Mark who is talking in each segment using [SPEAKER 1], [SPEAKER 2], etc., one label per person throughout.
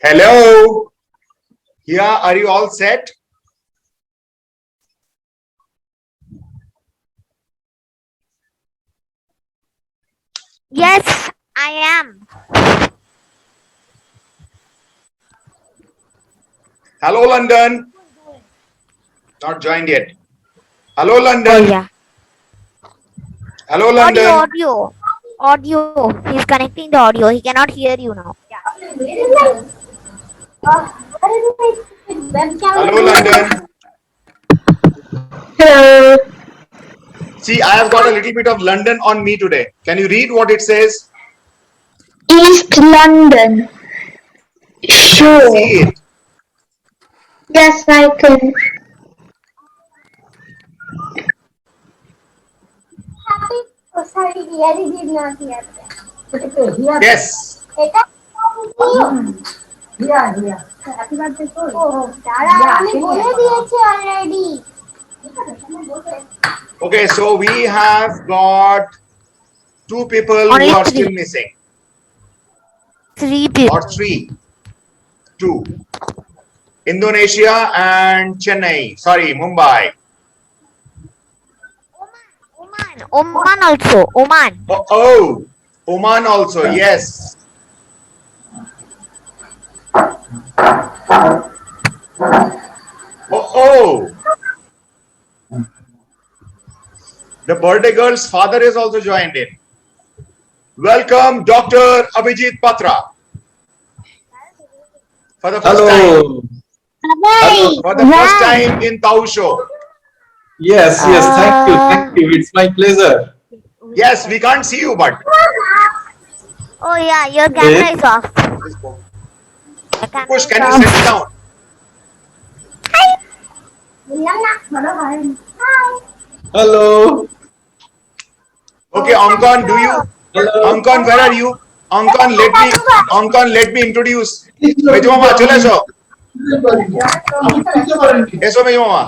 [SPEAKER 1] Hello. Yeah, are you all set?
[SPEAKER 2] Yes, I am.
[SPEAKER 1] Hello, London. Not joined yet. Hello,
[SPEAKER 2] Oh
[SPEAKER 1] London.
[SPEAKER 2] yeah.
[SPEAKER 1] Hello,
[SPEAKER 2] Audio,
[SPEAKER 1] London.
[SPEAKER 2] audio, audio. He's connecting the audio. He cannot hear you now.
[SPEAKER 1] Hello, London.
[SPEAKER 3] Hello.
[SPEAKER 1] See, I have got a little bit of London on me today. Can you read what it says?
[SPEAKER 3] East London.
[SPEAKER 1] Can you
[SPEAKER 3] Sure.
[SPEAKER 1] see it?
[SPEAKER 3] Yes, I can.
[SPEAKER 1] Yes. Okay, so we have got two people who
[SPEAKER 2] Only
[SPEAKER 1] are
[SPEAKER 2] three.
[SPEAKER 1] still missing.
[SPEAKER 2] Three people.
[SPEAKER 1] Or three. Two. Indonesia and Chennai. Sorry, Mumbai.
[SPEAKER 2] Oman also. Oman.
[SPEAKER 1] Oh, Oman also. Yes. Oh. The birthday girl's father is also joined in. Welcome, Dr. Abhijit Patra. For the first time.
[SPEAKER 4] Hello.
[SPEAKER 1] For the first time in Tau Show.
[SPEAKER 4] Yes, thank you. It's my pleasure.
[SPEAKER 1] Yes, we can't see you, but.
[SPEAKER 2] Oh yeah, your camera is off.
[SPEAKER 1] Push, can you set it down?
[SPEAKER 4] Hello.
[SPEAKER 1] Okay, Angkon, do you?
[SPEAKER 4] Hello.
[SPEAKER 1] Angkon, where are you? Angkon, let me introduce. Mejo Mama, চলে এসো। এসো মেজো মামা।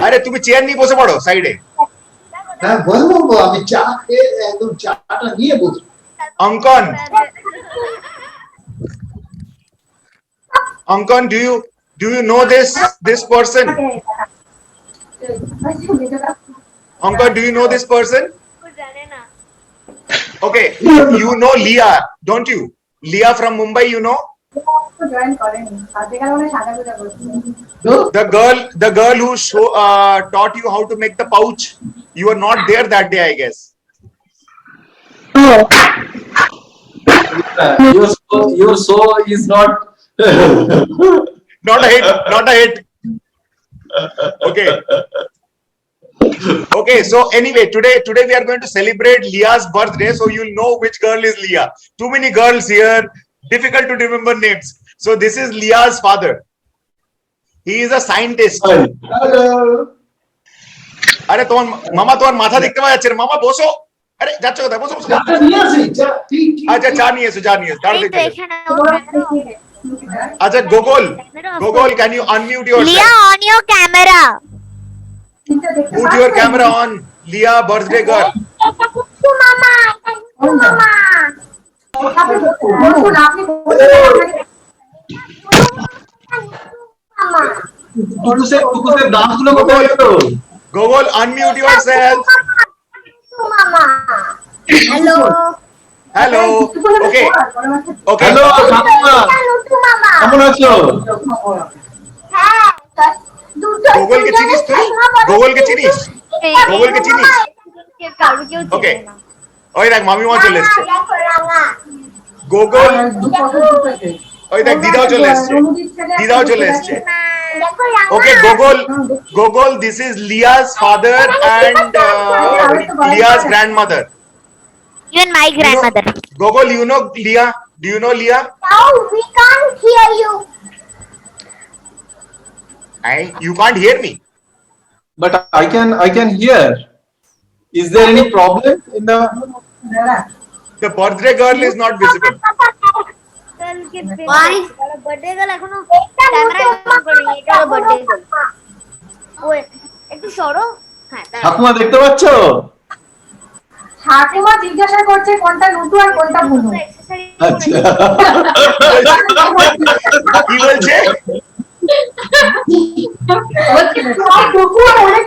[SPEAKER 1] আরে তুমি chair নিয়ে বসে পড়ো সাইডে।
[SPEAKER 5] হ্যাঁ বলবো, আমি চা খেয়ে একদম চাটা নিয়ে বসবো।
[SPEAKER 1] Angkon. Angkon, do you know this person? Angkon, do you know this person? Okay, you know Leah, don't you? Leah from Mumbai, you know? The girl who taught you how to make the pouch. You were not there that day, I guess.
[SPEAKER 3] Oh.
[SPEAKER 4] Your show is not.
[SPEAKER 1] Not a hit. Not a hit. Okay. Okay. So anyway, today we are going to celebrate Leah's birthday. So you'll know which girl is Leah. Too many girls here. Difficult to remember names. So this is Leah's father. He is a scientist.
[SPEAKER 5] Hello.
[SPEAKER 1] আরে তোমার মামা তোমার মাথা দেখতে পাওয়া যাচ্ছে না। মামা বসো। আরে যাচ্ছ কোথায়? বসো বসো।
[SPEAKER 5] চাটা নিয়ে আসি, চা
[SPEAKER 1] আচ্ছা চা নিয়ে এসো, চা নিয়ে এসো। দাঁড়া
[SPEAKER 2] এই তো
[SPEAKER 1] দেখতে।
[SPEAKER 2] এখানে
[SPEAKER 1] আচ্ছা Gogol, can you unmute yourself?
[SPEAKER 2] Leah, on your camera.
[SPEAKER 1] Put your camera on. Leah, birthday girl.
[SPEAKER 4] টুকুসের দাঁতগুলো কোথায় গেল?
[SPEAKER 1] Gogol, unmute yourself.
[SPEAKER 2] Hello.
[SPEAKER 1] Hello. Okay. Okay.
[SPEAKER 4] Hello ঠাকুমা, কেমন আছো?
[SPEAKER 1] গোগলকে চিনিস তুই? গোগলকে চিনিস? গোগলকে চিনিস? ওকে। ওই দেখ মামিমা চলে এসছে। গোগল, ওই দেখ দিদাও চলে এসছে। দিদাও চলে এসছে। Okay, Gogol, this is Leah's father and Leah's grandmother.
[SPEAKER 2] Even my grandmother.
[SPEAKER 1] Gogol, you know Leah? Do you know Leah?
[SPEAKER 6] No, we can't hear you.
[SPEAKER 1] You can't hear me.
[SPEAKER 4] But I can hear. Is there any problem in the?
[SPEAKER 1] The birthday girl is not visible.
[SPEAKER 2] Why? Birthday girl এখনো camera on করেনি। এটা হলো birthday girl। ওই একটু সরো। হ্যাঁ।
[SPEAKER 4] ঠাকুমা দেখতে পাচ্ছ?
[SPEAKER 7] ঠাকুমা জিজ্ঞাসা করছে কোনটা নুটু আর কোনটা বুনু।
[SPEAKER 4] আচ্ছা
[SPEAKER 1] কি বলছে?
[SPEAKER 7] টুকু অনেক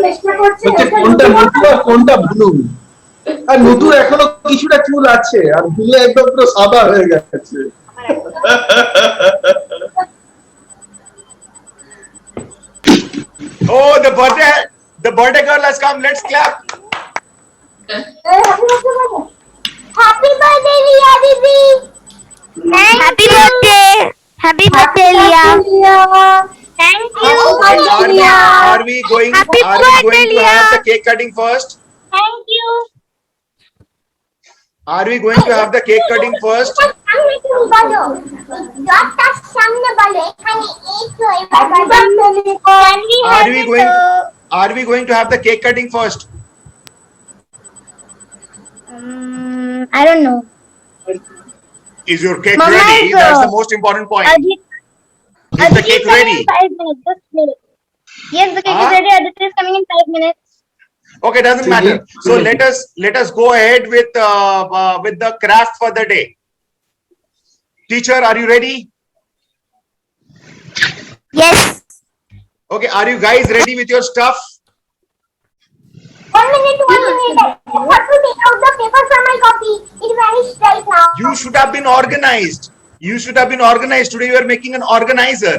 [SPEAKER 7] চেষ্টা করছে
[SPEAKER 4] বলছে কোনটা নুটু আর কোনটা বুনু। আর নুটুর এখনো কিছুটা চুল আছে আর বুনু একদম পুরো সাদা হয়ে গেছে।
[SPEAKER 1] Oh, the birthday girl has come. Let's clap.
[SPEAKER 6] Happy birthday, Ria Didi.
[SPEAKER 2] Happy birthday. Happy birthday, Leah.
[SPEAKER 6] Thank you.
[SPEAKER 1] Okay, are we going?
[SPEAKER 2] Happy
[SPEAKER 1] Are we
[SPEAKER 2] birthday,
[SPEAKER 1] going to
[SPEAKER 2] Leah.
[SPEAKER 1] have the cake cutting first?
[SPEAKER 6] Thank you.
[SPEAKER 1] Are we going to have the cake cutting first?
[SPEAKER 6] সামনে তুমি বলো ডটটার সামনে বলো এখানে এই তো
[SPEAKER 1] Are we going to have the cake cutting first?
[SPEAKER 6] I don't know.
[SPEAKER 1] Is your cake
[SPEAKER 2] Mama,
[SPEAKER 1] ready?
[SPEAKER 2] is,
[SPEAKER 1] That's the most important point. Is the cake ready?
[SPEAKER 6] 5 minutes. Just wait. Yes, the cake is ready. Aditya is coming in 5 minutes.
[SPEAKER 1] Okay, doesn't matter. So let us go ahead with the craft for the day. Teacher, are you ready?
[SPEAKER 2] Yes.
[SPEAKER 1] Okay, are you guys ready with your stuff?
[SPEAKER 6] 1 minute. I have to take out the paper from my copy. It vanished right now.
[SPEAKER 1] You should have been organized. You should have been organized. Today you are making an organizer.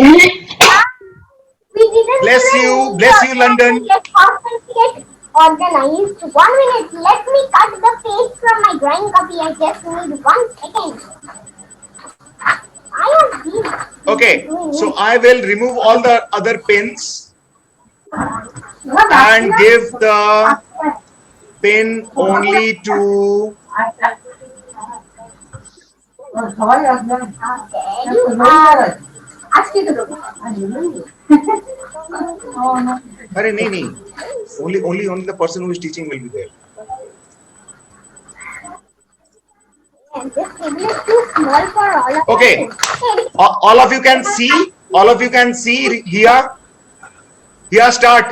[SPEAKER 6] We didn't
[SPEAKER 1] Bless you, London.
[SPEAKER 6] Get organized. 1 minute. Let me cut the page from my drawing copy. I just need 1 second. I have been
[SPEAKER 1] Okay, so I will remove all the other pins and give the pin only to
[SPEAKER 7] সবাই আসবে আজকে তো দেবো
[SPEAKER 1] Arey, nahi. Only the person who is teaching will be there.
[SPEAKER 6] This table is too small for all of
[SPEAKER 1] Okay.
[SPEAKER 6] us.
[SPEAKER 1] All of you can see. All of you can see here. Here, start.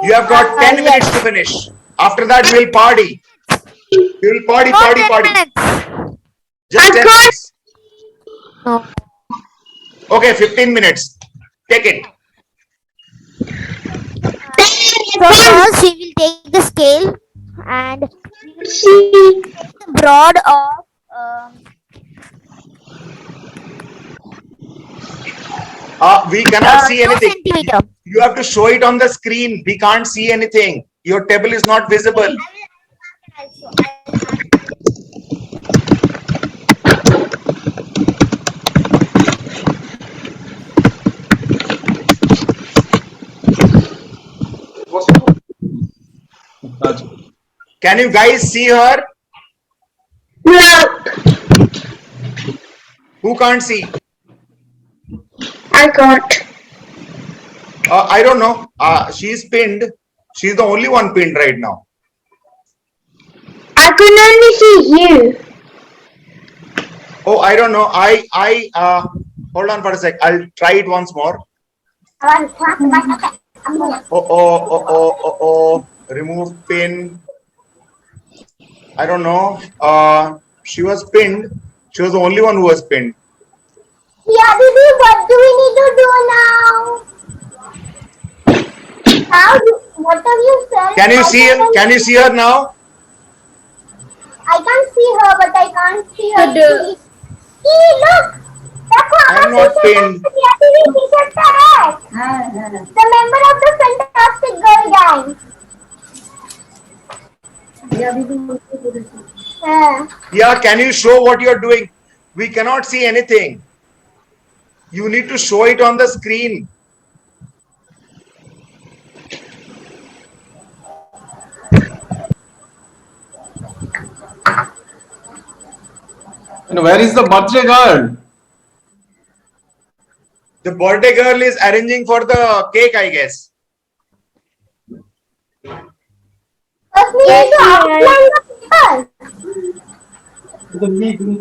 [SPEAKER 1] You have got 10 minutes to finish. After that, we'll party. We will party.
[SPEAKER 2] No, 10 minutes.
[SPEAKER 1] Just 10 minutes.
[SPEAKER 2] No.
[SPEAKER 1] Okay, 15 minutes. Take it.
[SPEAKER 2] So first we will take the scale and we will take the broad of
[SPEAKER 1] We cannot see
[SPEAKER 2] 2
[SPEAKER 1] anything.
[SPEAKER 2] centimeter.
[SPEAKER 1] You have to show it on the screen. We can't see anything. Your table is not visible. Can you guys see her?
[SPEAKER 3] No,
[SPEAKER 1] Who can't see?
[SPEAKER 3] I can't.
[SPEAKER 1] I don't know. She's pinned. She's the only one pinned right now.
[SPEAKER 3] I can only see you.
[SPEAKER 1] Oh, I don't know. Hold on for a sec. I'll try it once more. Oh. Remove pin. I don't know. She was pinned. She was the only one who was pinned.
[SPEAKER 6] Yeah, Didi, what do we need to do now? What have you said?
[SPEAKER 1] Can you see? Can you see her now?
[SPEAKER 6] I can see her, but I can't see her. See, look!
[SPEAKER 1] I'm not pinned.
[SPEAKER 6] The member of the Fantastic Girl Gang.
[SPEAKER 1] Yeah, can you show what you're doing? We cannot see anything. You need to show it on the screen.
[SPEAKER 4] And where is the birthday girl?
[SPEAKER 1] The birthday girl is arranging for the cake, I guess.
[SPEAKER 6] First, we need to outline the paper.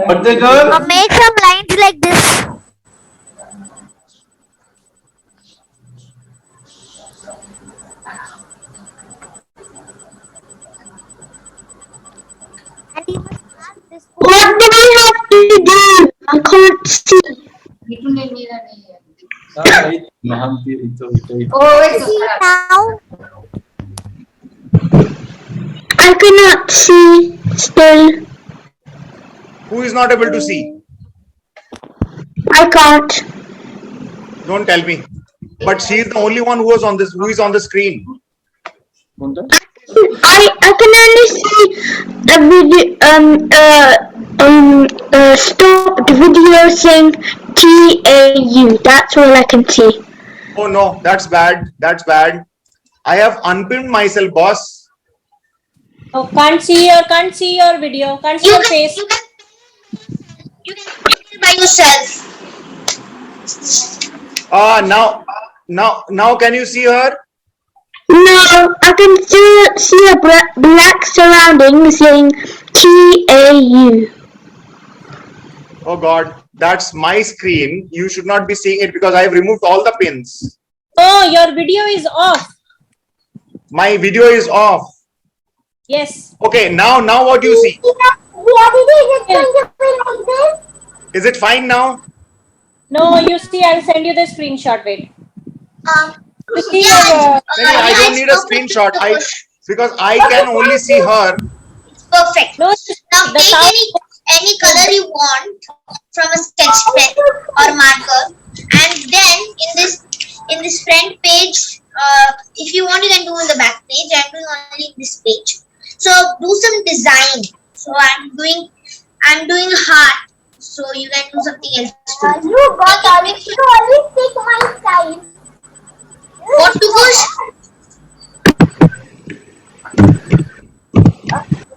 [SPEAKER 4] Birthday girl?
[SPEAKER 2] Make some lines like this.
[SPEAKER 7] Oh, it's
[SPEAKER 2] See now.
[SPEAKER 3] I cannot see still.
[SPEAKER 1] Who is not able to see?
[SPEAKER 3] I can't.
[SPEAKER 1] Don't tell me. But she is the only one who is on the screen.
[SPEAKER 3] I can only see a video stopped video saying TAU. That's all I can see.
[SPEAKER 1] Oh no, that's bad. That's bad. I have unpinned myself, boss.
[SPEAKER 8] Oh, can't see your video, can't see your face.
[SPEAKER 3] You can put it by yourself.
[SPEAKER 1] Now can you see her?
[SPEAKER 3] No, I can still see a black surrounding saying TAU.
[SPEAKER 1] Oh God, that's my screen. You should not be seeing it because I have removed all the pins.
[SPEAKER 8] Oh, your video is off.
[SPEAKER 1] My video is off.
[SPEAKER 8] Yes.
[SPEAKER 1] Okay, now what do you see? Is it fine now?
[SPEAKER 8] No, you see, I'll send you the screenshot. Wait. You see your,
[SPEAKER 1] Maybe I don't need a screenshot. Because I can only see her.
[SPEAKER 3] Perfect.
[SPEAKER 8] no,
[SPEAKER 3] Now
[SPEAKER 8] the
[SPEAKER 3] take
[SPEAKER 8] sound.
[SPEAKER 3] any color you want from a sketch pen or marker, and then in this front page, if you want, you can do on the back page. I'm doing only this page. So do some design. So I'm doing heart. So you can do something else too.
[SPEAKER 6] You got always take my style.
[SPEAKER 3] What to push?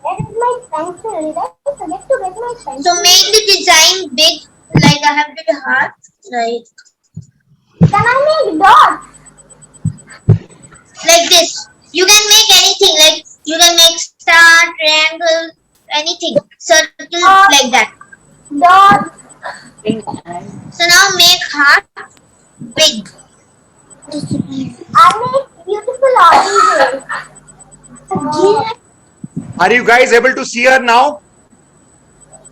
[SPEAKER 6] Where is my pencil? Did I forget to get my pencil?
[SPEAKER 3] So make the design big, like I have did heart. Like
[SPEAKER 6] Can I make dots?
[SPEAKER 3] like this. You can make anything. Like you can make star, triangle, anything. Circle like that.
[SPEAKER 6] Dots.
[SPEAKER 3] So now make heart big.
[SPEAKER 6] I make beautiful oranges.
[SPEAKER 1] Are you guys able to see her now?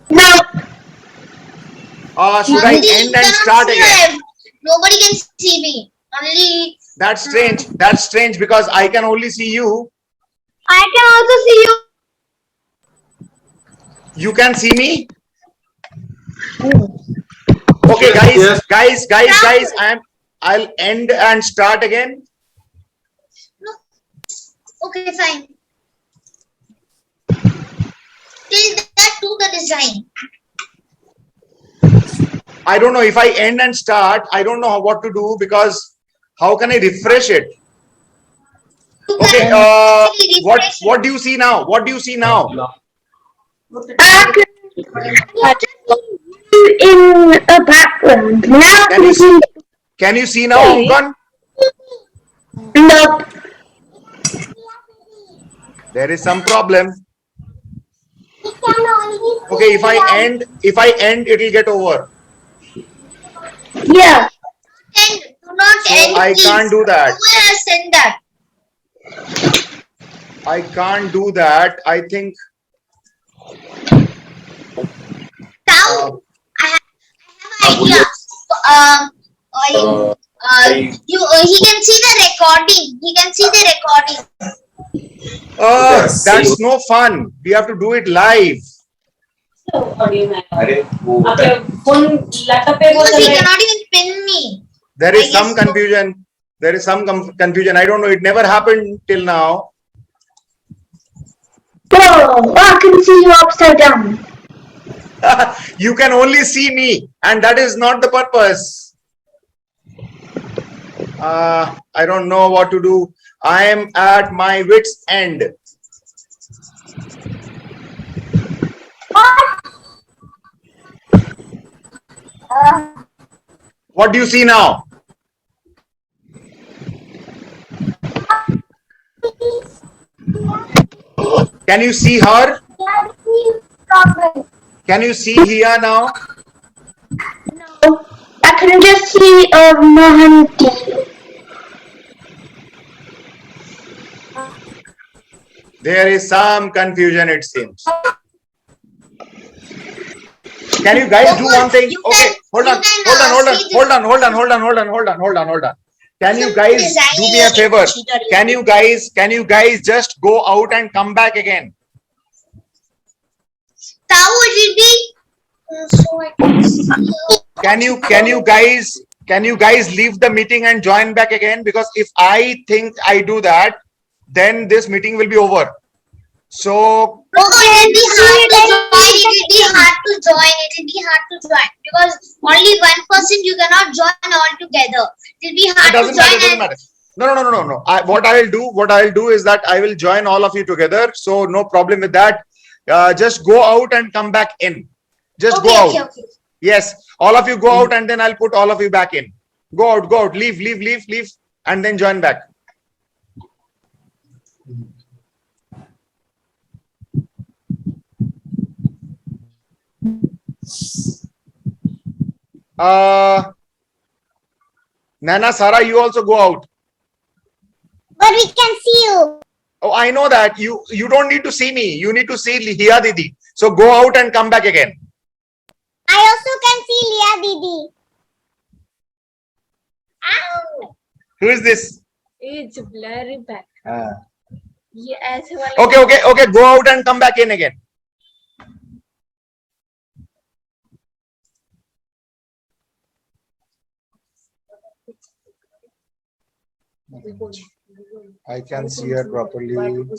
[SPEAKER 3] No.
[SPEAKER 1] Should I end and start again?
[SPEAKER 3] Nobody can see me. Only
[SPEAKER 1] That's strange. That's strange because I can only see you.
[SPEAKER 3] I can also see you.
[SPEAKER 1] You can see me? Okay, guys,
[SPEAKER 4] Yes.
[SPEAKER 1] I'll end and start again.
[SPEAKER 3] No. Okay, fine. Till that, do the design.
[SPEAKER 1] I don't know if I end and start. I don't know what to do because how can I refresh it?
[SPEAKER 3] You
[SPEAKER 1] Okay,
[SPEAKER 3] can actually
[SPEAKER 1] what
[SPEAKER 3] refresh it.
[SPEAKER 1] what do you see now? What do you see now?
[SPEAKER 3] I can in a background. Now
[SPEAKER 1] Can you see? Can you see now, Ukon?
[SPEAKER 3] No.
[SPEAKER 1] There is some problem.
[SPEAKER 6] We can only see
[SPEAKER 1] Okay, if I end, it will get over.
[SPEAKER 3] Yeah. And do not
[SPEAKER 1] So
[SPEAKER 3] end.
[SPEAKER 1] I
[SPEAKER 3] please.
[SPEAKER 1] can't do that.
[SPEAKER 3] Who has sent that?
[SPEAKER 1] I can't do that. I think
[SPEAKER 3] Now I have an idea. He can see the recording. He can see the recording.
[SPEAKER 1] that's no fun. We have to do it live.
[SPEAKER 3] Because he cannot even pin me.
[SPEAKER 1] There is
[SPEAKER 3] I
[SPEAKER 1] some
[SPEAKER 3] guess so.
[SPEAKER 1] confusion. There is some confusion. I don't know. It never happened till now.
[SPEAKER 3] Oh, I can see you upside down.
[SPEAKER 1] You can only see me, and that is not the purpose. I don't know what to do. I am at my wit's end. What do you see now? Can you see her? Can you see Hia now?
[SPEAKER 3] No, I can just see Mahanti.
[SPEAKER 1] There is some confusion, it seems. Can you guys do one thing?
[SPEAKER 3] You
[SPEAKER 1] Okay,
[SPEAKER 3] can-
[SPEAKER 1] hold
[SPEAKER 3] you
[SPEAKER 1] on,
[SPEAKER 3] can,
[SPEAKER 1] hold on, hold on,
[SPEAKER 3] see this-
[SPEAKER 1] hold on, hold on, hold on, hold on, hold on, hold on, hold on. Can you
[SPEAKER 3] Some
[SPEAKER 1] guys
[SPEAKER 3] designing
[SPEAKER 1] do me a
[SPEAKER 3] unit,
[SPEAKER 1] favor?
[SPEAKER 3] cheater.
[SPEAKER 1] Can you guys just go out and come back again?
[SPEAKER 3] Tao, it will be. So I can see.
[SPEAKER 1] Can you guys leave the meeting and join back again? Because if I think I do that, then this meeting will be over. So
[SPEAKER 3] No, it will be hard to join. It will be hard to join. It will be hard to join because only one person you cannot join all together. It will be
[SPEAKER 1] it
[SPEAKER 3] hard to
[SPEAKER 1] doesn't matter,
[SPEAKER 3] join.
[SPEAKER 1] it doesn't matter. No. What I'll do is that I will join all of you together. So no problem with that. Just go out and come back in. Just go out.
[SPEAKER 3] Okay.
[SPEAKER 1] Yes, all of you go out and then I'll put all of you back in. Go out, leave, and then join back. Nana, Sara, you also go out.
[SPEAKER 6] But we can see you.
[SPEAKER 1] Oh, I know that. You don't need to see me. You need to see Hiya Didi. So go out and come back again.
[SPEAKER 6] I also can see Leah Didi. Ow.
[SPEAKER 1] Who is this?
[SPEAKER 9] It's blurry back.
[SPEAKER 1] Ah.
[SPEAKER 9] Yeah, as well.
[SPEAKER 1] Okay. Go out and come back in again. I can see her properly.
[SPEAKER 6] I need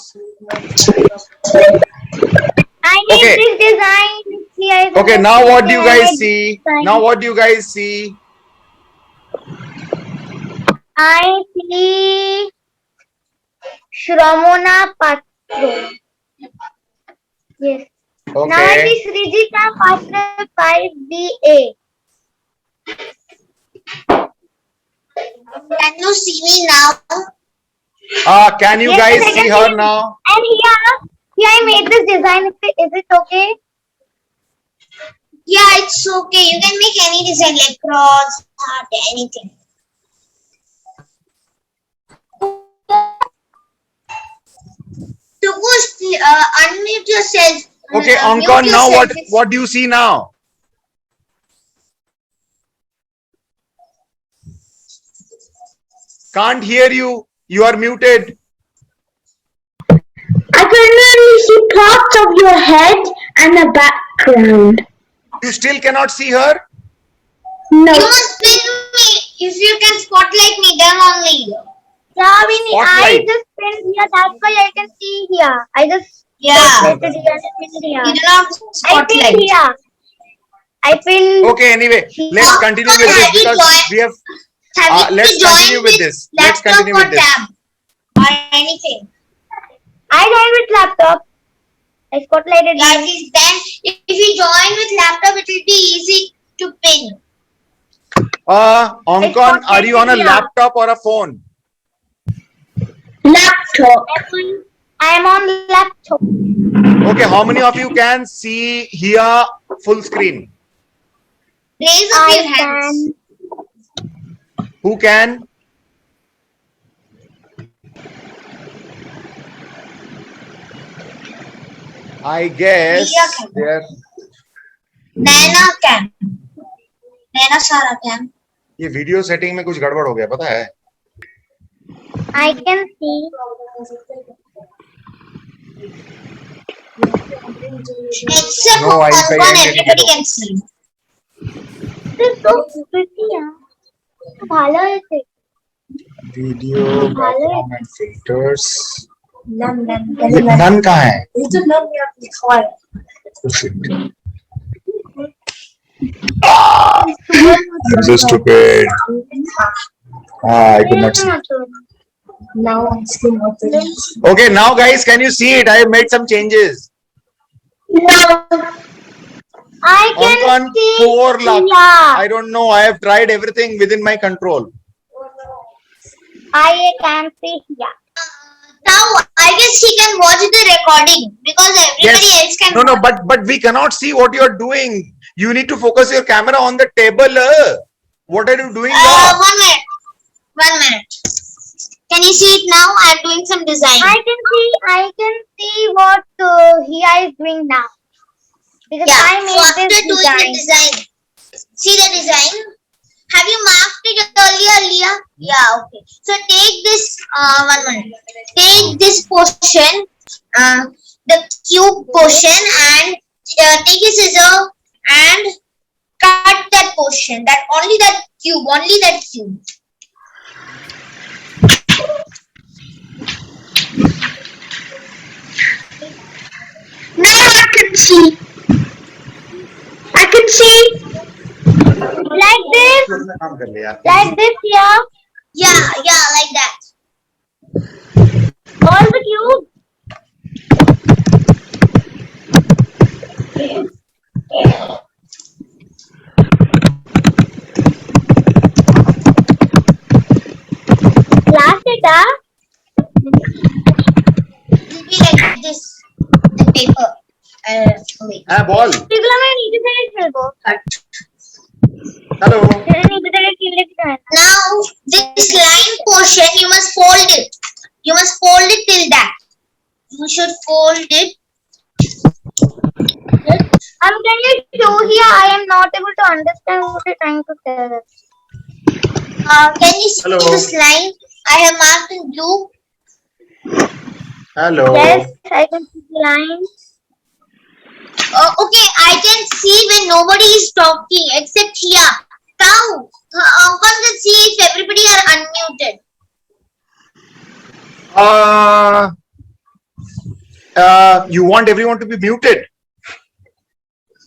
[SPEAKER 1] Okay.
[SPEAKER 6] this design. Here is
[SPEAKER 1] Okay,
[SPEAKER 6] the
[SPEAKER 1] now what do you
[SPEAKER 6] design.
[SPEAKER 1] guys see? Now what do you guys see?
[SPEAKER 6] I see Shramona Patro. Yes. Now I
[SPEAKER 1] Okay.
[SPEAKER 6] see Srijita Patro 5BA.
[SPEAKER 3] Can you see me now?
[SPEAKER 1] Can you
[SPEAKER 6] Yes,
[SPEAKER 1] guys
[SPEAKER 6] I can
[SPEAKER 1] see her
[SPEAKER 6] see.
[SPEAKER 1] now?
[SPEAKER 6] And here I made this design. Is it okay?
[SPEAKER 3] Yeah, it's okay. You can make any design like cross, heart, anything. Tukush, unmute yourself.
[SPEAKER 1] Okay,
[SPEAKER 3] Mute
[SPEAKER 1] Ankon, now
[SPEAKER 3] yourself.
[SPEAKER 1] what do you see now? Can't hear you. You are muted.
[SPEAKER 6] I can only see parts of your head and the background.
[SPEAKER 1] You still cannot see her?
[SPEAKER 6] No.
[SPEAKER 3] You must pin me. If you can spotlight me, then only.
[SPEAKER 6] Yeah, Winnie, I
[SPEAKER 1] Spotlight.
[SPEAKER 6] just pinned here. That's why I can see here. I just
[SPEAKER 3] Yeah.
[SPEAKER 6] pinned here.
[SPEAKER 3] You do not
[SPEAKER 6] I pinned
[SPEAKER 3] spotlight.
[SPEAKER 6] here. I pinned.
[SPEAKER 1] Okay, anyway, let's continue with this because we have.
[SPEAKER 3] Have you
[SPEAKER 1] Let's
[SPEAKER 3] joined
[SPEAKER 1] continue with this. Let's
[SPEAKER 3] laptop
[SPEAKER 1] continue
[SPEAKER 3] or
[SPEAKER 1] with this.
[SPEAKER 3] tab or anything?
[SPEAKER 6] I joined with laptop. I spotlighted
[SPEAKER 3] That
[SPEAKER 6] you.
[SPEAKER 3] is then. If you join with laptop, it will be easy to pin.
[SPEAKER 1] Ankon, are you on a
[SPEAKER 6] Yeah.
[SPEAKER 1] laptop or a phone?
[SPEAKER 6] Laptop. I am on laptop.
[SPEAKER 1] Okay, how many of you can see here full screen?
[SPEAKER 3] Raise up your
[SPEAKER 6] I
[SPEAKER 3] hands.
[SPEAKER 6] can.
[SPEAKER 1] Who can? I guess
[SPEAKER 3] Riya can.
[SPEAKER 1] there.
[SPEAKER 3] Naina can. Naina Sara can.
[SPEAKER 1] ये video setting में कुछ गड़बड़ हो गया पता है?
[SPEAKER 6] I can see.
[SPEAKER 3] Except
[SPEAKER 1] No,
[SPEAKER 3] for
[SPEAKER 1] I
[SPEAKER 3] one,
[SPEAKER 1] can
[SPEAKER 3] everybody can see.
[SPEAKER 6] This is so pretty. ভালো হয়েছে।
[SPEAKER 1] Video background and filters.
[SPEAKER 7] None.
[SPEAKER 1] None कहाँ है?
[SPEAKER 7] It's a none we have to try.
[SPEAKER 1] Oh, shit. I'm so stupid. I could not see.
[SPEAKER 7] Now I'm still not ready.
[SPEAKER 1] Okay, now guys, can you see it? I have made some changes.
[SPEAKER 6] No. I can
[SPEAKER 1] Ankon,
[SPEAKER 6] see.
[SPEAKER 1] poor luck.
[SPEAKER 6] Yeah.
[SPEAKER 1] I don't know. I have tried everything within my control.
[SPEAKER 6] I can see here.
[SPEAKER 3] Now, I guess he can watch the recording because everybody
[SPEAKER 1] Yes.
[SPEAKER 3] else can.
[SPEAKER 1] No, but we cannot see what you are doing. You need to focus your camera on the table. What are you doing now?
[SPEAKER 3] 1 minute. 1 minute. Can you see it now? I'm doing some design.
[SPEAKER 6] I can see what Hia is doing now. Because
[SPEAKER 3] Yeah.
[SPEAKER 6] I
[SPEAKER 3] So
[SPEAKER 6] made
[SPEAKER 3] after
[SPEAKER 6] this
[SPEAKER 3] doing the
[SPEAKER 6] design.
[SPEAKER 3] design, see the design. Have you marked it earlier, Leah? Yeah. Okay. So take this. One minute. Take this portion, the cube portion, and take a scissor and cut that portion. Only that cube. Now I can see. I can see.
[SPEAKER 6] Like this.
[SPEAKER 1] काम कर ले यार.
[SPEAKER 6] Like this, yeah.
[SPEAKER 3] Yeah, like that.
[SPEAKER 6] All the cubes. Last it,
[SPEAKER 3] It will be like this. The paper. Wait.
[SPEAKER 1] हाँ ball.
[SPEAKER 6] Pigla मैं नीचे से नहीं खेल को.
[SPEAKER 1] Hello.
[SPEAKER 6] नीचे से खेलने की है.
[SPEAKER 3] Now this line portion you must fold it. You must fold it till that. You should fold it.
[SPEAKER 6] Can you show here? I am not able to understand what you're trying to tell us.
[SPEAKER 3] Can you see
[SPEAKER 1] Hello.
[SPEAKER 3] this line? I have marked in blue.
[SPEAKER 1] Hello.
[SPEAKER 6] Yes, I can see the lines.
[SPEAKER 3] Okay, I can see when nobody is talking except here. Now, Uncle can see if everybody are unmuted.
[SPEAKER 1] You want everyone to be muted?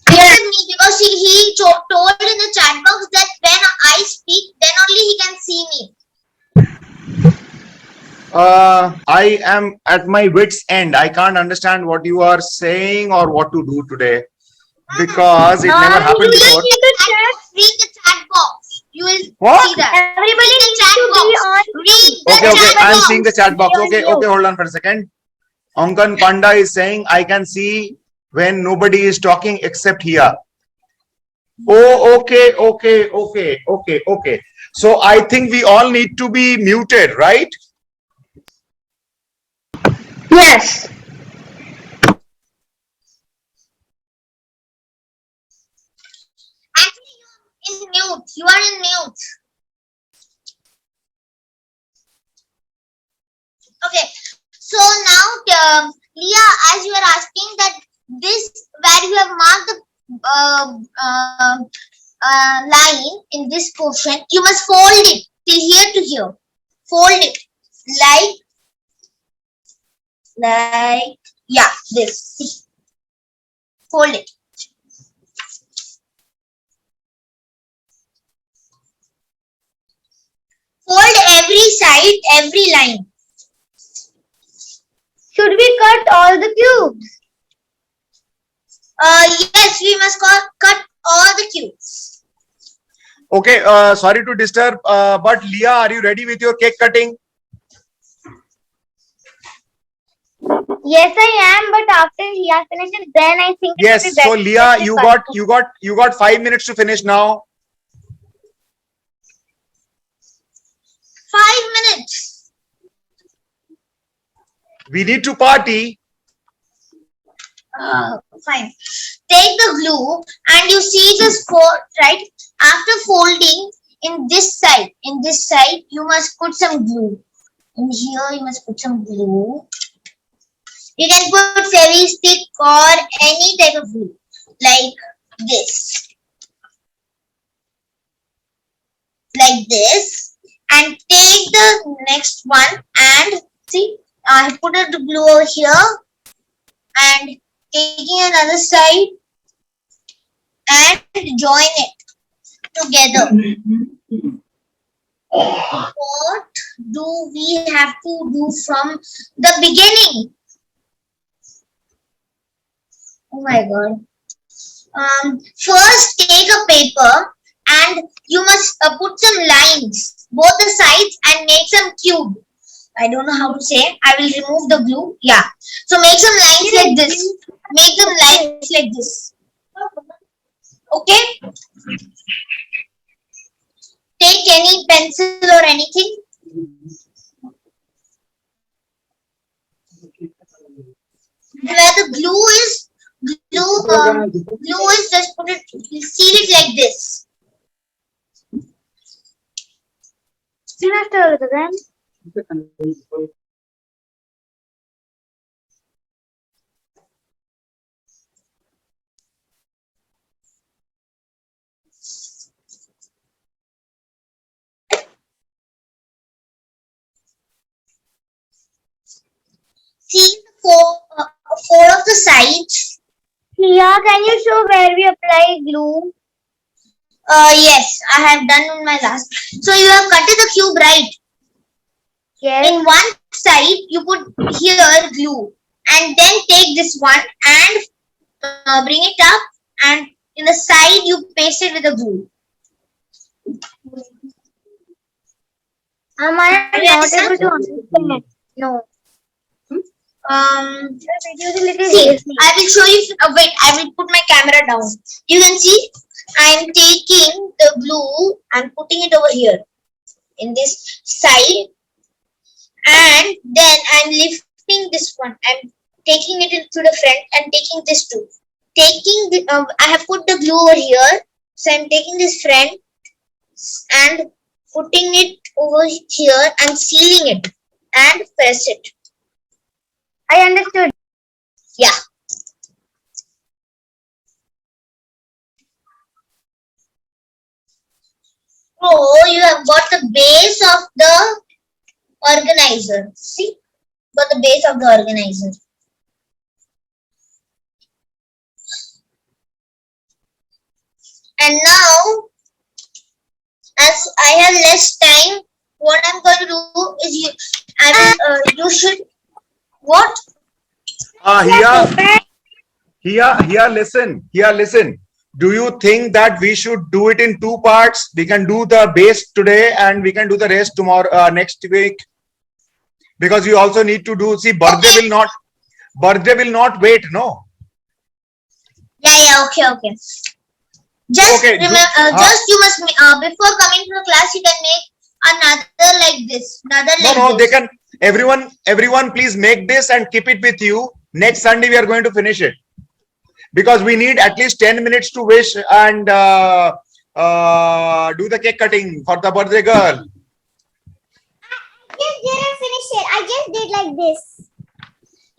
[SPEAKER 3] Except me, because he told in the chat box that when I speak, then only he can see me.
[SPEAKER 1] I am at my wit's end. I can't understand what you are saying or what to do today because it never happened
[SPEAKER 3] You
[SPEAKER 1] before.
[SPEAKER 3] need to read the chat box. You will
[SPEAKER 1] What?
[SPEAKER 3] see that.
[SPEAKER 6] Everybody
[SPEAKER 3] Read the
[SPEAKER 6] needs
[SPEAKER 3] chat
[SPEAKER 6] to
[SPEAKER 3] box.
[SPEAKER 6] be on.
[SPEAKER 3] Read the
[SPEAKER 1] Okay, okay.
[SPEAKER 3] chat
[SPEAKER 1] I am
[SPEAKER 3] box.
[SPEAKER 1] seeing the chat box. Okay, okay. Hold on for a second. Ankan Panda is saying I can see when nobody is talking except here. Oh, okay, okay, okay, okay, okay. So I think we all need to be muted, right?
[SPEAKER 6] Yes.
[SPEAKER 3] Actually, you are in mute. You are in mute. Okay. So now, Leah, as you are asking that this where you have marked the line in this portion, you must fold it till here to here. Fold it like yeah, this. See, fold it. Fold every side, every line.
[SPEAKER 6] Should we cut all the cubes?
[SPEAKER 3] Yes, we must cut all the cubes.
[SPEAKER 1] Okay, sorry to disturb, but Leah, are you ready with your cake cutting?
[SPEAKER 6] Yes, I am. But after he has finished, it, then I think.
[SPEAKER 1] Yes.
[SPEAKER 6] it will be
[SPEAKER 1] So
[SPEAKER 6] better
[SPEAKER 1] Leah,
[SPEAKER 6] to
[SPEAKER 1] you got 5 minutes to finish now.
[SPEAKER 3] 5 minutes.
[SPEAKER 1] We need to party.
[SPEAKER 3] Fine. Take the glue and you see this right after folding in this side. In this side, you must put some glue. In here, you must put some glue. You can put fairy stick or any type of glue, like this, and take the next one and see. I put the glue over here and taking another side and join it together. What do we have to do from the beginning? Oh my god. First take a paper and you must put some lines both the sides and make some cube. I don't know how to say. I will remove the glue. Yeah. So make some lines like this. Make them lines like this. Okay. Take any pencil or anything. Where the glue is, glue is just put it, seal it like this. Seal the four of the sides.
[SPEAKER 6] Leah, can you show where we apply glue?
[SPEAKER 3] Yes, I have done in my last. So you have cut the cube, right?
[SPEAKER 6] Yes.
[SPEAKER 3] In one side, you put here glue, and then take this one and bring it up, and in the side you paste it with the glue.
[SPEAKER 6] Am I
[SPEAKER 3] Are you
[SPEAKER 6] not
[SPEAKER 3] understand?
[SPEAKER 6] able to understand? No.
[SPEAKER 3] See, I will show you. Wait, I will put my camera down. You can see, I am taking the glue and putting it over here in this side, and then I'm lifting this one and taking it into the front and taking this too. Taking the, I have put the glue over here, so I'm taking this front and putting it over here and sealing it and press it.
[SPEAKER 6] I understood.
[SPEAKER 3] Yeah. Oh, you have got the base of the organizer. See? Got the base of the organizer. And now, as I have less time, what I'm going to do is you should, what?
[SPEAKER 1] Listen. Do you think that we should do it in 2 parts? We can do the base today and we can do the rest tomorrow, next week. Because you also need to do, see, birthday will not wait, no?
[SPEAKER 3] Yeah, okay. Just
[SPEAKER 1] Okay,
[SPEAKER 3] remember, just you must, before coming to the class, you can make another like this.
[SPEAKER 1] No, they can, everyone please make this and keep it with you. Next Sunday, we are going to finish it. Because we need at least 10 minutes to wish and do the cake cutting for the birthday girl.
[SPEAKER 6] I just didn't finish it. I just did like this.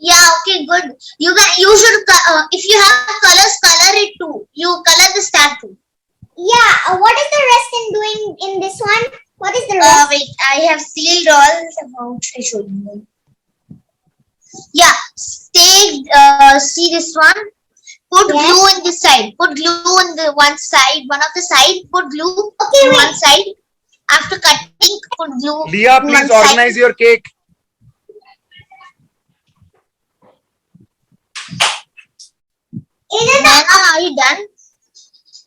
[SPEAKER 3] Yeah, okay, good. You should, if you have colors, color it too. You color the star too.
[SPEAKER 6] Yeah. What is the rest in doing in this one? What is the rest?
[SPEAKER 3] Wait, I have sealed all. I show you. Yeah, see this one. Put glue in this side. Put glue on the one side. One of the side. Put glue on one side. After cutting, put glue.
[SPEAKER 1] Leah, please organize your cake.
[SPEAKER 3] Are you done?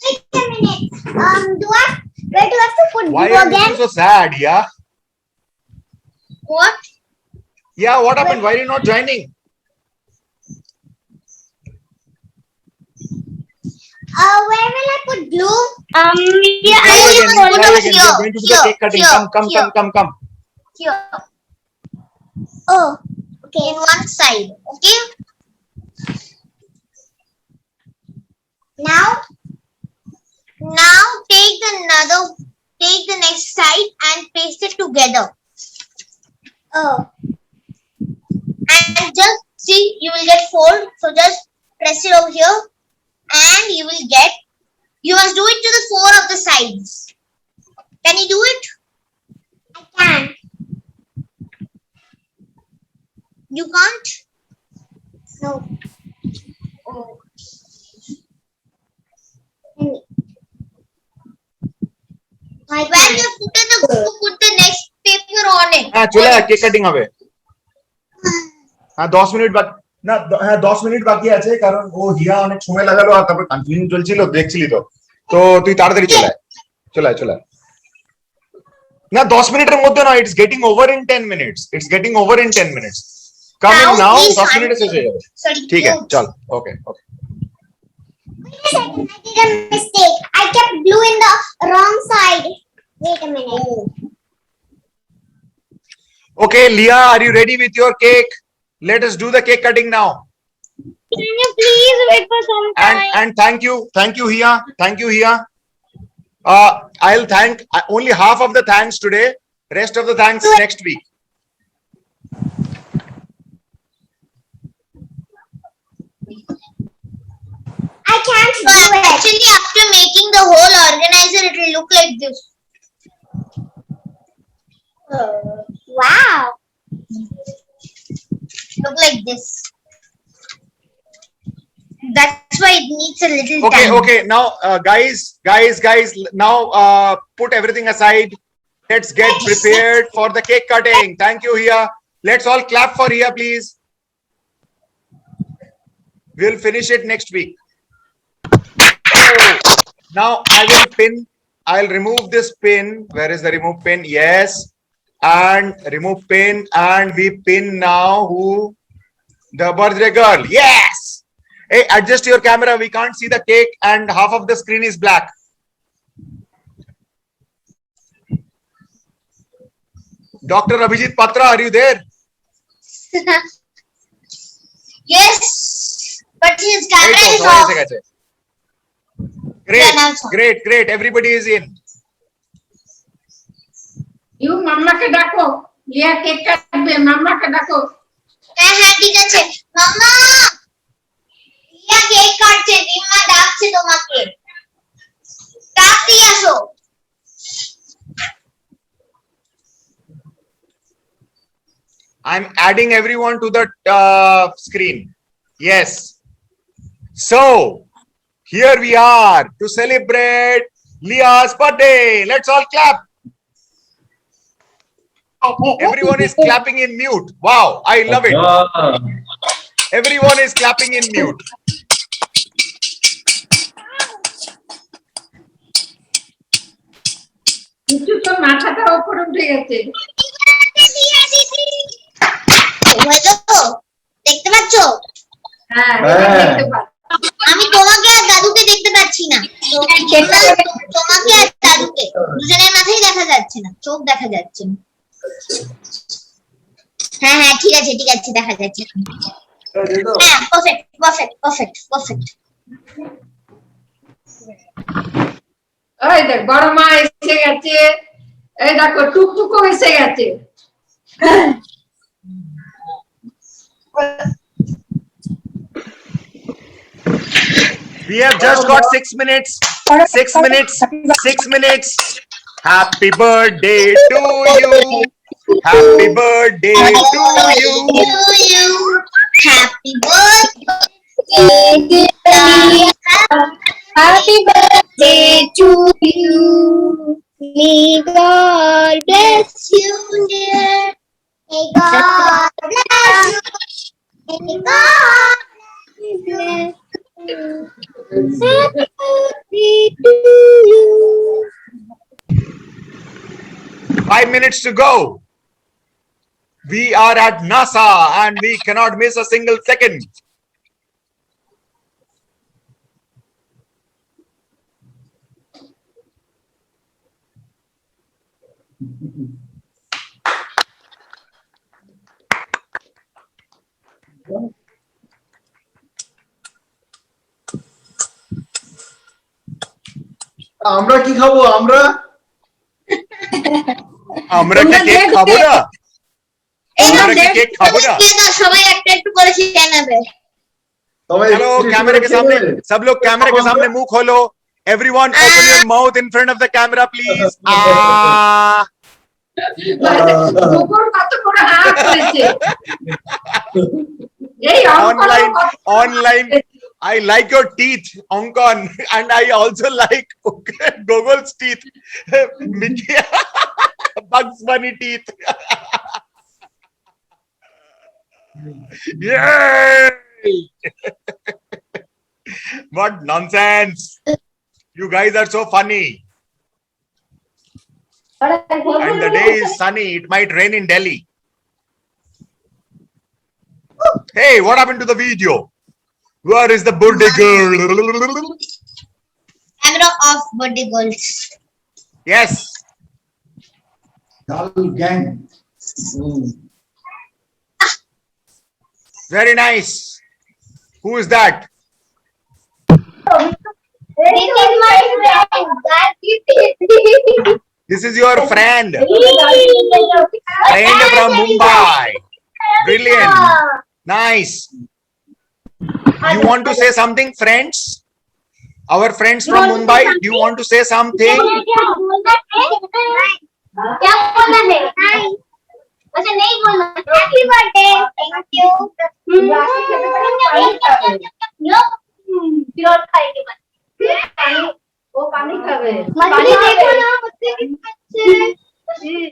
[SPEAKER 6] Wait a minute. Where do I have to put
[SPEAKER 1] Why
[SPEAKER 6] glue
[SPEAKER 1] are you
[SPEAKER 6] again?
[SPEAKER 1] so sad, yeah?
[SPEAKER 3] What?
[SPEAKER 1] Yeah, what happened? Why are you not joining?
[SPEAKER 6] Where will I put glue?
[SPEAKER 3] Yeah,
[SPEAKER 1] Try
[SPEAKER 3] I
[SPEAKER 1] again,
[SPEAKER 3] will
[SPEAKER 1] try
[SPEAKER 3] put
[SPEAKER 1] again.
[SPEAKER 3] over
[SPEAKER 1] We
[SPEAKER 3] here.
[SPEAKER 1] are going to do the cake cutting. Come.
[SPEAKER 3] Here.
[SPEAKER 6] Oh, okay.
[SPEAKER 3] In one side. Okay.
[SPEAKER 6] Now,
[SPEAKER 3] take the next side and paste it together.
[SPEAKER 6] oh,
[SPEAKER 3] And just see, you will get 4. So just press it over here, and you will get. You must do it to the 4 of the sides. Can you do it?
[SPEAKER 6] I can.
[SPEAKER 3] You can't.
[SPEAKER 6] No.
[SPEAKER 3] Oh.
[SPEAKER 6] I
[SPEAKER 3] When you put the next paper on it.
[SPEAKER 1] हाँ चला cake cutting হবে हाँ 10 minute বাকি না হ্যাঁ 10 minute বাকি আছে কারণ ও হিয়া অনেক সময় লাগালো আর তারপর কন্টিনিউ চলছিল দেখছিলি তো তো তুই তাড়াতাড়ি চলে আয় না 10 মিনিটের মধ্যে না it's getting over in 10 minutes come in now 10 মিনিটে শেষ হয়ে যাবে
[SPEAKER 3] Sorry.
[SPEAKER 1] ঠিক আছে চল ওকে
[SPEAKER 6] Wait a second. I did a mistake. I kept glue in the wrong side. Wait a minute.
[SPEAKER 1] Okay, Leah, are you ready with your cake? Let us do the cake cutting now.
[SPEAKER 6] Can you please wait for some time?
[SPEAKER 1] And thank you, Hia. Thank you, Hia. I'll thank only half of the thanks today. Rest of the thanks next week.
[SPEAKER 6] I can't
[SPEAKER 3] So
[SPEAKER 6] do it.
[SPEAKER 3] actually, after making the whole organizer, it will look like this.
[SPEAKER 6] Wow.
[SPEAKER 3] Look like this. That's why it needs a little
[SPEAKER 1] Okay,
[SPEAKER 3] time.
[SPEAKER 1] okay. Now, guys. Now, put everything aside. Let's get prepared for the cake cutting. Thank you, Hia. Let's all clap for Hia, please. We'll finish it next week. Oh, now I will pin. I'll remove this pin. Where is the remove pin? Yes. And remove pin. And we pin now who? The birthday girl. Yes. Hey, adjust your camera. We can't see the cake and half of the screen is black. Dr. Abhijit Patra, are you there?
[SPEAKER 3] Yes, but his camera
[SPEAKER 1] Hey,
[SPEAKER 3] is
[SPEAKER 1] so,
[SPEAKER 3] off.
[SPEAKER 1] ऐसे कैसे?
[SPEAKER 3] Yeah, now it's on.
[SPEAKER 1] Great. Everybody is in.
[SPEAKER 10] You মাম্মাকে ডাকো Liya cake কাটবে মাম্মাকে ডাকো
[SPEAKER 3] হ্যাঁ হ্যাঁ ঠিক আছে মাম্মা রিয়া কেক কাটছে রিম্মা ডাকছে তোমাকে তাড়াতাড়ি আসো
[SPEAKER 1] I'm adding everyone to the screen. Yes. So, here we are to celebrate Leah's birthday. Let's all clap. Everyone is clapping in mute. Wow, I love it. Everyone is clapping in mute.
[SPEAKER 10] কিছু তো মাথাটা উপরে উঠে গেছে
[SPEAKER 3] hello দেখতে পাচ্ছো
[SPEAKER 10] হ্যাঁ
[SPEAKER 4] হ্যাঁ।
[SPEAKER 10] দেখতে পাচ্ছি
[SPEAKER 3] আমি তোমাকে আর দাদুকে দেখতে পাচ্ছি না তোমাকে আর দাদুকে দুজনের মাথায় দেখা যাচ্ছে না চোখ দেখা যাচ্ছে না হ্যাঁ হ্যাঁ ঠিক আছে দেখা যাচ্ছে হ্যাঁ পারফেক্ট
[SPEAKER 10] ওই দেখ বড় মা এসে গেছে এই দেখো টুকটুকো এসে গেছে
[SPEAKER 1] We have just got 6 minutes. 6 minutes. 6 minutes. Happy birthday to you. Happy birthday to you.
[SPEAKER 3] Happy birthday
[SPEAKER 6] Happy birthday to you. May God bless you, dear. May God bless you. May God bless you. Happy birthday to you.
[SPEAKER 1] 5 minutes to go. We are at NASA and we cannot miss a single second.
[SPEAKER 4] আমরা কি খাবো আমরা
[SPEAKER 1] আমরা কি cake খাবো না আমরা কি কেক খাবো না
[SPEAKER 3] সবাই একটা একটু করে খেয়ে নেবে
[SPEAKER 4] সবাই
[SPEAKER 1] चलो कैमरे के सामने सब लोग कैमरे के सामने मुंह खोलो everyone open your mouth in front of the camera please
[SPEAKER 10] গোবর কত বড় হাত হয়েছে এই
[SPEAKER 1] online I like your teeth Onkon and I also like Gogol's teeth Mickey Bugs Bunny teeth Yay! What nonsense! You guys are so funny. And the day is sunny. It might rain in Delhi. Hey, what happened to the video? Where is the birthday girl?
[SPEAKER 3] Camera off, birthday girls.
[SPEAKER 1] Yes.
[SPEAKER 5] Dal gang.
[SPEAKER 1] Very nice. Who is that?
[SPEAKER 6] This is my friend.
[SPEAKER 1] This is your friend. Friend from Mumbai. Brilliant. Nice. You want to say something, friends? Our friends from Mumbai, do you want to say something?
[SPEAKER 6] क्या बोलना है? अच्छा नहीं बोलना। Happy birthday. Thank you. फिर और खाएंगे बस।
[SPEAKER 10] वो पानी खावे
[SPEAKER 6] मछली देखो ना, मछली कितनी अच्छी है।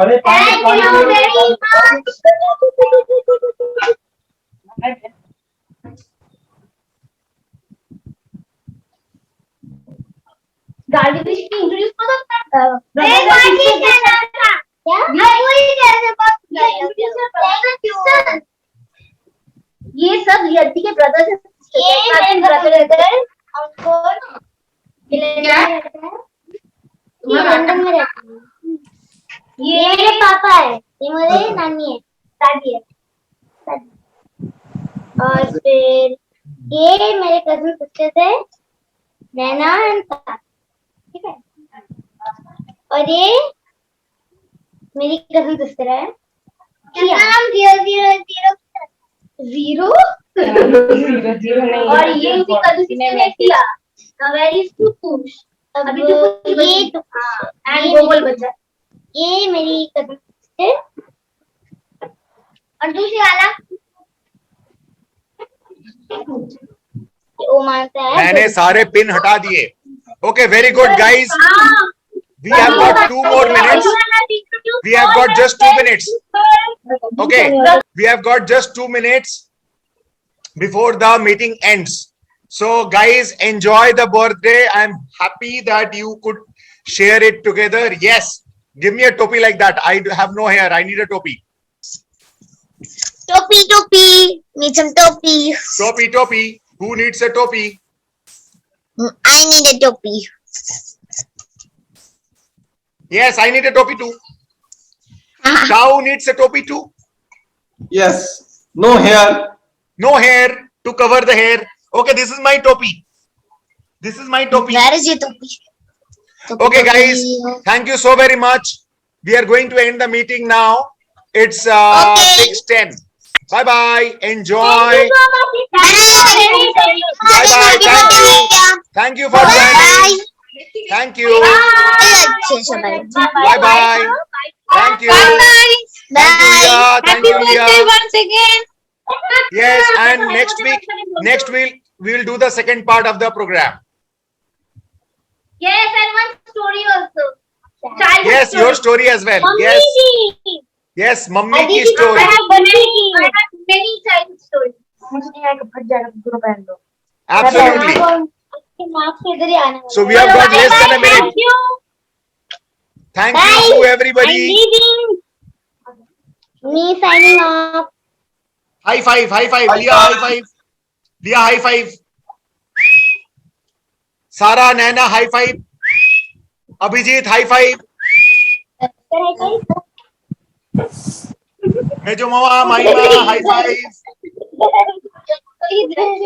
[SPEAKER 4] अरे
[SPEAKER 6] Thank you very much. गाड़ी भी इंट्रोड्यूस कर सकता है। एक बार ही कहना था। क्या? मैं वही कह रहा था। ये सब यदि के ब्रदर से ये मेरे ब्रदर है। अंकल ये लंदन में रहते हैं। ये मेरे पापा है। ये मेरे नानी है। दादी है। और फिर ये मेरे कजिन सिस्टर है। नैना एंड ठीक है। और ये मेरी कजिन सिस्टर है। क्या नाम 000 और ये उसकी कजिन सिस्टर है किया। Very stupid. अभी तो ये तो एंड गोगल बचा। ये मेरी कजिन सिस्टर और दूसरी वाला वो मानता है।
[SPEAKER 1] मैंने सारे पिन हटा दिए. Okay, very good, guys. We have got 2 more minutes. We have got just 2 minutes. Okay, we have got just 2 minutes before the meeting ends. So, guys, enjoy the birthday. I'm happy that you could share it together. Yes, give me a topi like that. I have no hair. I need a topi.
[SPEAKER 3] Topi. Need some topi.
[SPEAKER 1] Topi. Who needs a topi?
[SPEAKER 3] I need a topi.
[SPEAKER 1] Yes, I need a topi too. Shao needs a topi too.
[SPEAKER 4] Yes. No hair.
[SPEAKER 1] No hair to cover the hair. Okay, this is my topi. This is my topi.
[SPEAKER 3] Where is your topi?
[SPEAKER 1] Okay, guys, thank you so very much. We are going to end the meeting now. It's
[SPEAKER 3] Okay.
[SPEAKER 1] 6:10. Bye-bye. Enjoy.
[SPEAKER 3] Bye.
[SPEAKER 1] Thank you. Thank you for joining. Thank you. Bye-bye. Thank you. Thank you, Leah. Thank you, Leah.
[SPEAKER 3] once again.
[SPEAKER 1] Yes, and next week, we will do the second part of the program.
[SPEAKER 6] Yes, and one story also.
[SPEAKER 1] Yes, your story as well. Yes, yes, mummy ki
[SPEAKER 6] I
[SPEAKER 1] story.
[SPEAKER 6] have many childhood stories.
[SPEAKER 1] Absolutely. So we have got less than a minute. Thank you to everybody.
[SPEAKER 6] Me signing off.
[SPEAKER 1] High five, Leah, high five. Leah, high five. Sara, Naina, high five. Abhijit, high five. Mejo Mama, Mahima, high five.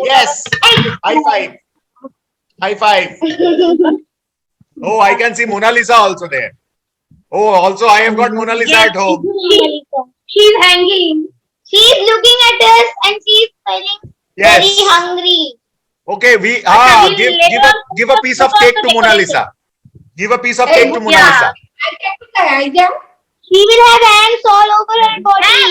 [SPEAKER 1] Yes, high five. High five. Oh, I can see Mona Lisa also there. Oh, also I have got Mona Lisa at home.
[SPEAKER 6] She's hanging. She's looking at us and she's feeling
[SPEAKER 1] Yes.
[SPEAKER 6] very hungry.
[SPEAKER 1] Okay, give a piece of cake to Mona Lisa. Give a piece of cake to Mona Lisa.
[SPEAKER 10] I can
[SPEAKER 6] She will have ants all over her body.